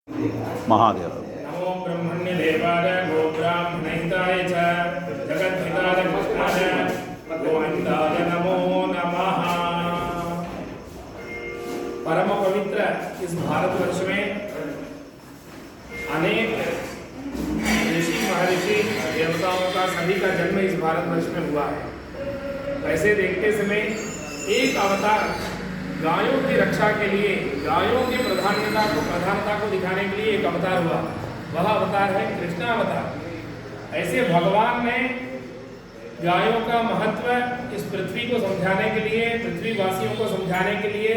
महादेव। नमो ब्रह्मण्य देवाय गोब्राह्मणहिताय च जगद्धिताय कृष्णाय गोविंदाय नमो नमः। परम पवित्र इस भारतवर्ष में अनेक ऋषि महर्षि देवताओं का सभी का जन्म इस भारतवर्ष में हुआ है। वैसे देखते समय एक अवतार गायों की रक्षा के लिए, गायों की प्रधानता को दिखाने के लिए एक अवतार हुआ। वह अवतार है कृष्णावतार। ऐसे भगवान ने गायों का महत्व इस पृथ्वी को समझाने के लिए, पृथ्वीवासियों को समझाने के लिए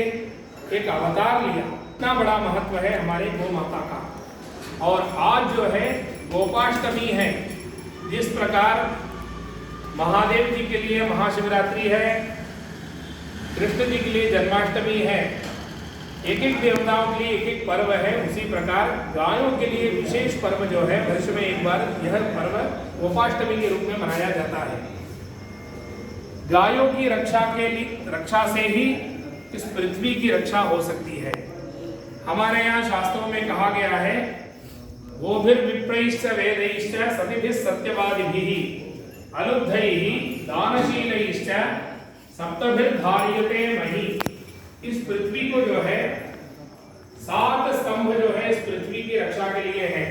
एक अवतार लिया। इतना बड़ा महत्व है हमारे गौ माता का। और आज जो है गोपाष्टमी है। जिस प्रकार महादेव जी के लिए महाशिवरात्रि है, कृष्ण जी के लिए जन्माष्टमी है, एक एक देवताओं के लिए एक एक पर्व है, उसी प्रकार गायों के लिए विशेष पर्व जो है वर्ष में एक बार यह पर्व गोपाष्टमी के रूप में मनाया जाता है। गायों की रक्षा से ही इस पृथ्वी की रक्षा हो सकती है। हमारे यहाँ शास्त्रों में कहा गया है, गोभिर विप्रैश्च वेदैश्च सतिभिः सत्यवादिभिः अलुब्धैः दानशीलैश्च सप्तभिर्धार्यते मही। इस पृथ्वी को जो है 7 स्तंभ जो है इस पृथ्वी की रक्षा के लिए है।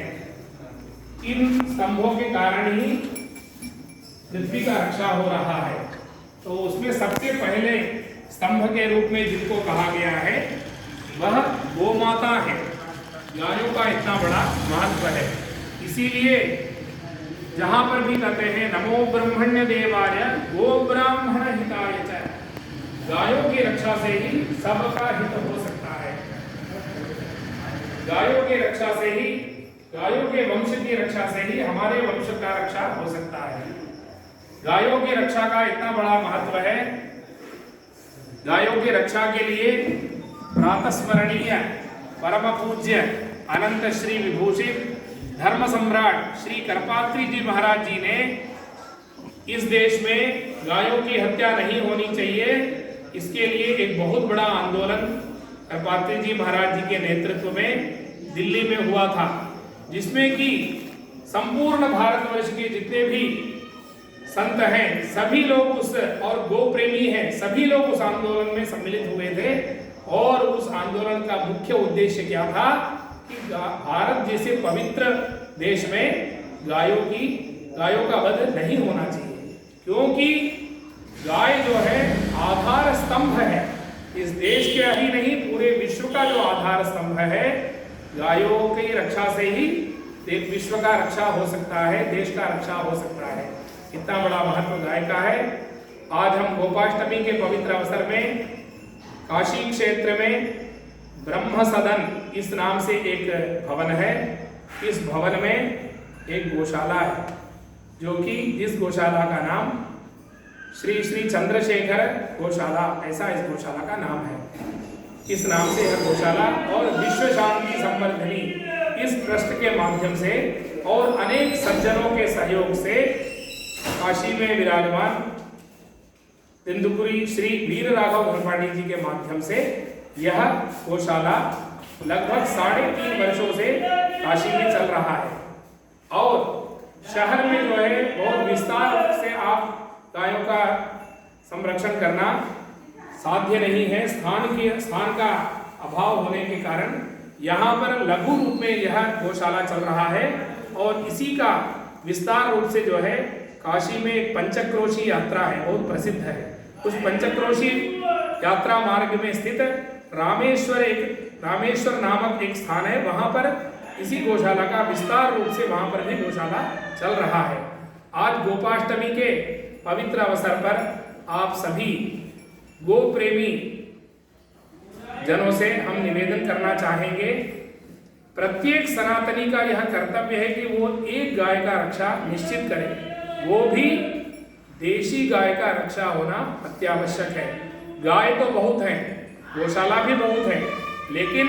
इन स्तंभों के कारण ही पृथ्वी का रक्षा हो रहा है। तो उसमें सबसे पहले स्तंभ के रूप में जिनको कहा गया है वह गोमाता है। गायों का इतना बड़ा महत्व है। इसीलिए जहां पर भी कहते हैं नमो ब्रह्मण्य देवाय गो ब्राह्मण हिताय च, गायों की रक्षा से ही सबका हित हो सकता है। गायों की रक्षा से ही, गायों के वंश की रक्षा से ही हमारे वंश का रक्षा हो सकता है। गायों की रक्षा का इतना बड़ा महत्व है। गायों की रक्षा के लिए प्रातस्मरणीय परम पूज्य अनंत श्री विभूषित धर्म सम्राट श्री करपात्री जी महाराज जी ने इस देश में गायों की हत्या नहीं होनी चाहिए, इसके लिए एक बहुत बड़ा आंदोलन करपात्री जी महाराज जी के नेतृत्व में दिल्ली में हुआ था, जिसमें कि संपूर्ण भारतवर्ष के जितने भी संत हैं सभी लोग और गो प्रेमी हैं सभी लोग उस आंदोलन में सम्मिलित हुए थे। और उस आंदोलन का मुख्य उद्देश्य क्या था कि भारत जैसे पवित्र देश में गायों का वध नहीं होना चाहिए, क्योंकि गाय जो है आधार स्तंभ है। इस देश के ही नहीं पूरे विश्व का जो आधार स्तंभ है, गायों की रक्षा से ही विश्व का रक्षा हो सकता है, देश का रक्षा हो सकता है। इतना बड़ा महत्व गाय का है। आज हम गोपाष्टमी के पवित्र अवसर में काशी क्षेत्र में ब्रह्म सदन इस नाम से एक भवन है। इस भवन में एक गौशाला है, जो कि इस गौशाला का नाम श्री श्री चंद्रशेखर गौशाला, ऐसा इस गौशाला का नाम है। इस नाम से यह गौशाला और विश्व शांति संवर्धनी इस ट्रस्ट के माध्यम से और अनेक सज्जनों के सहयोग से काशी में विराजमान इंदुपुरी श्री वीर राघव धर्माणी जी के माध्यम से यह गौशाला लगभग 3.5 वर्षों से काशी में चल रहा है। और शहर में जो है बहुत विस्तार से आप गायों का संरक्षण करना साध्य नहीं है। स्थान का अभाव होने के कारण यहाँ पर लघु रूप में यह गौशाला चल रहा है। और इसी का विस्तार रूप से जो है काशी में एक पंचक्रोशी यात्रा है, बहुत प्रसिद्ध है। उस पंचक्रोशी यात्रा मार्ग में स्थित रामेश्वर नामक एक स्थान है, वहां पर इसी गौशाला का विस्तार रूप से वहां पर भी गौशाला चल रहा है। आज गोपाष्टमी के पवित्र अवसर पर आप सभी गो प्रेमी जनों से हम निवेदन करना चाहेंगे, प्रत्येक सनातनी का यह कर्तव्य है कि वो एक गाय का रक्षा निश्चित करें, वो भी देशी गाय का रक्षा होना अत्यावश्यक है। गाय तो बहुत है, गौशाला भी बहुत है, लेकिन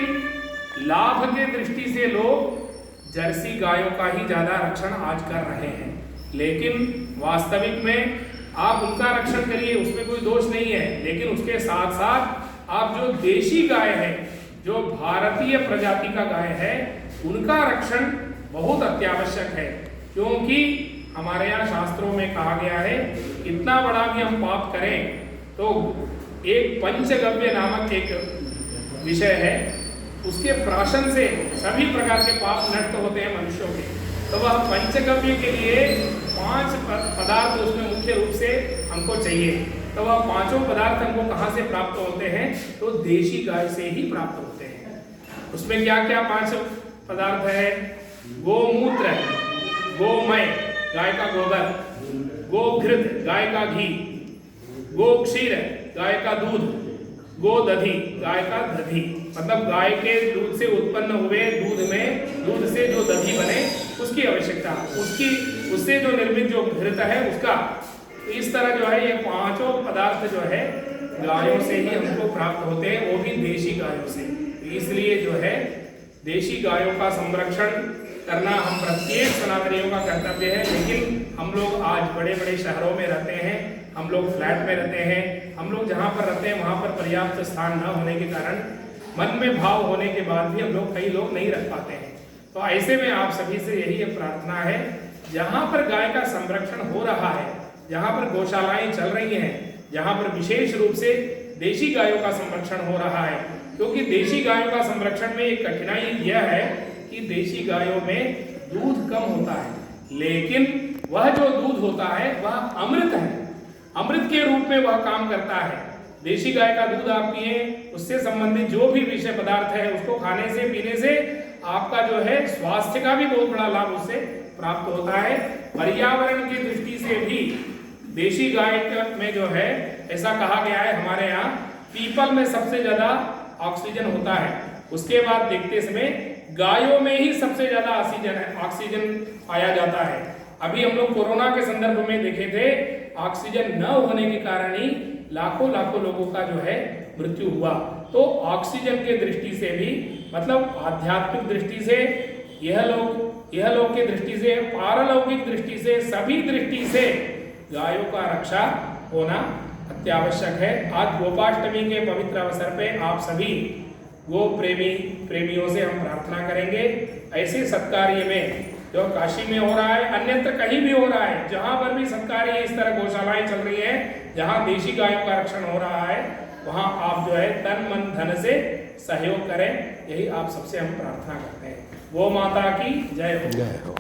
लाभ के दृष्टि से लोग जर्सी गायों का ही ज्यादा रक्षण आज कर रहे हैं। लेकिन वास्तविक में आप उनका रक्षण करिए, उसमें कोई दोष नहीं है, लेकिन उसके साथ साथ आप जो देशी गाय है, जो भारतीय प्रजाति का गाय है उनका रक्षण बहुत अत्यावश्यक है, क्योंकि हमारे यहाँ शास्त्रों में कहा गया है इतना बड़ा भी हम पाप करें तो एक पंचगव्य नामक एक विषय है, उसके प्राशन से सभी प्रकार के पाप नष्ट होते हैं मनुष्यों के। तो वह पंचगव्य के लिए 5 पदार्थ उसमें मुख्य रूप से हमको चाहिए। तो वह 5 पदार्थ हमको कहाँ से प्राप्त होते हैं? तो देशी गाय से ही प्राप्त होते हैं। उसमें क्या क्या 5 पदार्थ है? गोमूत्र, गोमय गाय का गोबर, गोघृत गाय का घी, गोक्षीर गाय का दूध, गोदधि गाय का दधी, मतलब गाय के दूध से उत्पन्न हुए दूध से जो दधी बने उसकी आवश्यकता, उससे जो निर्मित जो घृत है उसका। तो इस तरह जो है ये 5 पदार्थ जो है गायों से ही हमको प्राप्त होते हैं, वो भी देशी गायों से। तो इसलिए जो है देशी गायों का संरक्षण करना हम प्रत्येक सनातनियों का कर्तव्य है। लेकिन हम लोग आज बड़े बड़े शहरों में रहते हैं, हम लोग फ्लैट में रहते हैं, हम लोग जहाँ पर रहते हैं वहाँ पर पर्याप्त स्थान न होने के कारण मन में भाव होने के बाद भी हम लोग कई लोग नहीं रख पाते हैं। तो ऐसे में आप सभी से यही प्रार्थना है, जहाँ पर गाय का संरक्षण हो रहा है, जहाँ पर गौशालाएं चल रही हैं, जहाँ पर विशेष रूप से देशी गायों का संरक्षण हो रहा है, क्योंकि देशी गायों का संरक्षण में एक कठिनाई यह है कि देशी गायों में दूध कम होता है, लेकिन वह जो दूध होता है वह अमृत है, अमृत के रूप में वह काम करता है। देशी गाय का दूध आप पिए, उससे संबंधित जो भी विषय पदार्थ है उसको खाने से पीने से आपका जो है स्वास्थ्य का भी बहुत बड़ा लाभ उससे प्राप्त होता है। पर्यावरण की दृष्टि से भी देशी गाय में जो है ऐसा कहा गया है, हमारे यहाँ पीपल में सबसे ज्यादा ऑक्सीजन होता है, उसके बाद देखते समय गायों में ही सबसे ज्यादा ऑक्सीजन पाया जाता है। अभी हम लोग कोरोना के संदर्भ में देखे थे, ऑक्सीजन न होने के कारण ही लाखों लोगों का जो है मृत्यु हुआ। तो ऑक्सीजन के दृष्टि से भी, मतलब आध्यात्मिक दृष्टि से, यह लोग की दृष्टि से, पारलौकिक दृष्टि से, सभी दृष्टि से गायों का रक्षा होना अत्यावश्यक है। आज गोपाष्टमी के पवित्र अवसर पे आप सभी गो प्रेमियों से हम प्रार्थना करेंगे, ऐसे सत्कार्य में जो काशी में हो रहा है, अन्यत्र कहीं भी हो रहा है, जहां पर भी सत्कार्य इस तरह गौशालाएं चल रही हैं, जहां देशी गायों का रक्षण हो रहा है, वहां आप जो है तन मन धन से सहयोग करें, यही आप सबसे हम प्रार्थना करते हैं। गौ माता की जय हो।